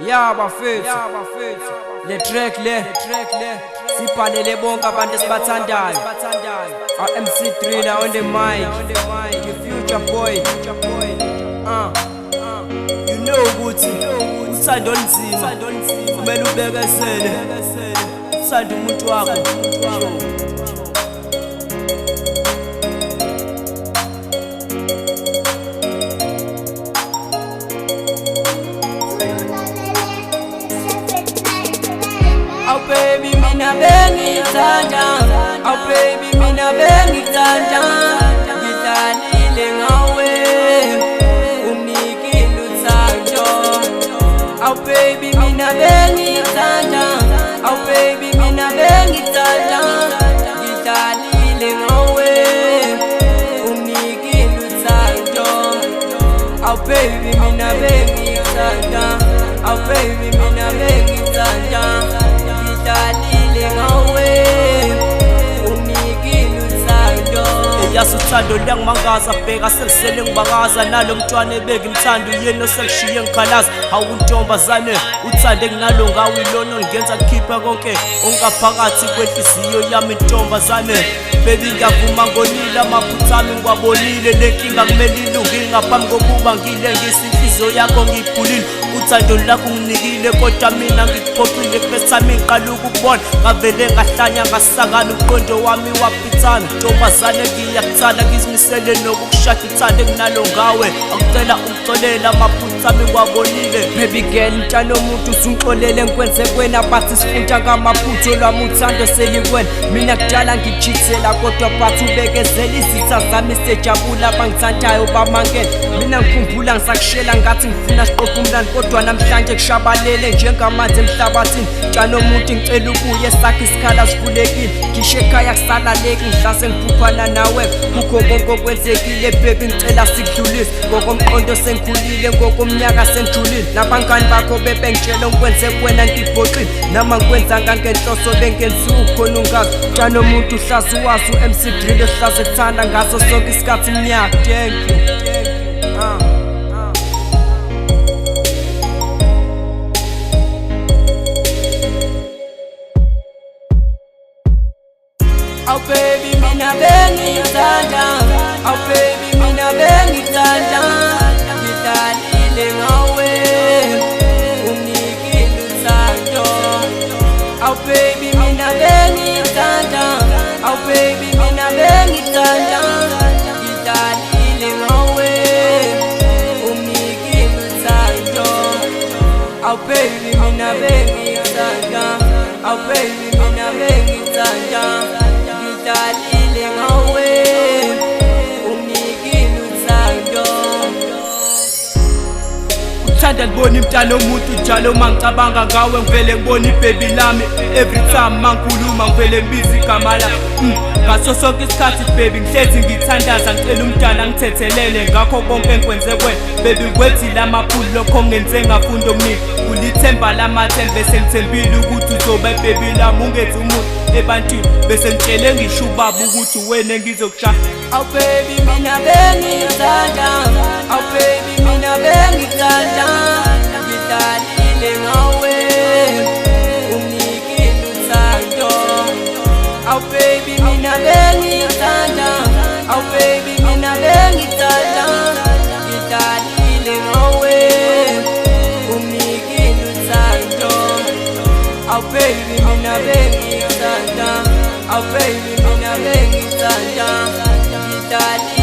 Ya bafethu le track le sibhalele bonke abantu esibathandayo. MC3 la on the mic, your future boy. You know ukuthi uthando olunzima kumele ubekesele, uthanda umuntu wakho. Oh baby, mina bengithanda. Oh baby, mina bengithanda. Ngidlalile ngawe, unikile uthando. Oh baby, mina bengithanda. Oh baby, mina bengithanda. Ngidlalile ngawe, unikile uthando. Oh baby, mina bengithanda. Oh baby, mina bengithanda. Ngidlalile ngawe, unikile uthando. Eyasuthando liyangimangaza, bheka selisele ngibakaza. Nalo mntwana ebengimthanda uyena oselishiye ngikhalaza. Hawu ntombazane, uthande nginalo ngawe, ilona ongenza ngikhipha konke ongaphakathi kwenhliziyo yami ntombazane. Baby ngiyavuma ngonile, amaphutha ami ngiwabonile. Lenkinga kumele ilunge ngaphambi kokuba ngilengise inhliziyo yakho ngiyibhulile. Uthando lakho unginikile kodwa mina ngikuphoxile. First time ngiqala ukubona ngavele ngahlanya ngasangana, umqondo wami waphithana. Ntombazane ngiyakuthanda, ngizimisele nokukushada ithande nginalo ngawe. Akucela ungixolele, amaphutha ami ngiwabonile. Baby girl, mntana omuntu usungixolele ngikwenze kwena, bathi sifunda ngamaphutho lwami uthando selikwena. Mina kudala ngijithela kodwa bathi ubekezela, izitha zami sejabula abangithandayo bamangele. Mina ngikhumbula ngisakushela ngathi ngifuna siqophe umlando, kodwa namhlanje kushabalele njengamanzi emhlabathini. Mntana omuntu ngicela ubuye, sakhe isikhala sivulekile. Ngisho ekhaya kusalaleki, ngihlase ngiphuphana nawe. Kukho konke okwenzekile baby, ngicela sikudlulise. Ngokomqondo sengikhulile, ngokomnyaka sengijulile. Nabangani bakho bebengitshela ngikwenze kwena ngibhoxile. Nama ngikwenzanga ngenhloso bengenzi ukhona ungazi. Mntana omuntu uhlase uwazi u-MC3 lehlaze ekuthanda ngaso sonke isikhathi iminyaka. Thank you. Oh baby, mina bengithanda. Oh baby, mina bengithanda. Ngidlalile ngawe, unikile uthando. Oh baby, mina bengithanda. Oh baby, mina bengithanda. Ngidlalile ngawe, unikile uthando. Oh baby, mina bengithanda. Oh baby, mina bengithanda. Ngidlalile ngawe, unikile uthando. Uthanda ngibona imntana omuntu njalo mangicabanga ngawe, ngivele ngibona ibaby lami. Every time mangikhuluma ngivele ngibiza igama lami. Ngaso sonke isikhathi baby ngihlezi ngithandaza, ngicela umntana ngithethelele ngakho konke engikwenze kwena. Baby kwethile amaphuli lokho ngenze ngafunda okuningi. Ulithemba lamathemba bese ngithembile ukuthi uzoba ibaby lami, ungethi umuntu ebantwini bese ngitshele ngisho ubaba ukuthi wena ngizokushaya. Oh baby, mina bengithanda. Oh baby, mina bengithanda. Ngidlalile ngawe, unikile uthando. Oh baby, mina bengithanda. Oh baby, mina bengithanda. Ngidlalile ngawe, unikile uthando. Oh baby, mina bengithanda. Oh baby, mina bengithanda. Ngidlalile